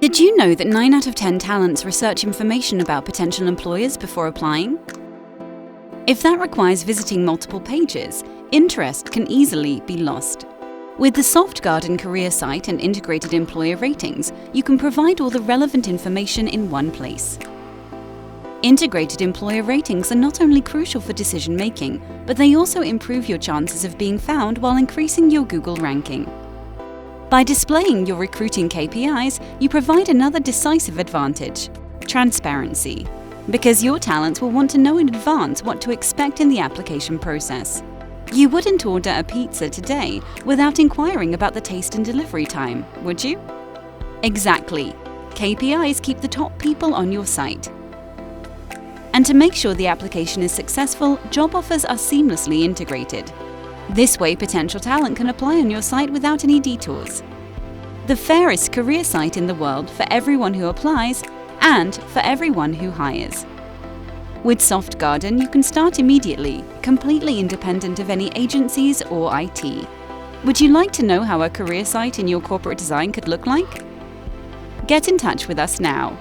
Did you know that 9 out of 10 talents research information about potential employers before applying? If that requires visiting multiple pages, interest can easily be lost. With the softgarden career site and integrated employer ratings, you can provide all the relevant information in one place. Integrated employer ratings are not only crucial for decision-making, but they also improve your chances of being found while increasing your Google ranking. By displaying your recruiting KPIs, you provide another decisive advantage: transparency, because your talents will want to know in advance what to expect in the application process. You wouldn't order a pizza today without inquiring about the taste and delivery time, would you? Exactly. KPIs keep the top people on your site. And to make sure the application is successful, job offers are seamlessly integrated. This way, potential talent can apply on your site without any detours. The fairest career site in the world for everyone who applies and for everyone who hires. With softgarden, you can start immediately, completely independent of any agencies or IT. Would you like to know how a career site in your corporate design could look like? Get in touch with us now.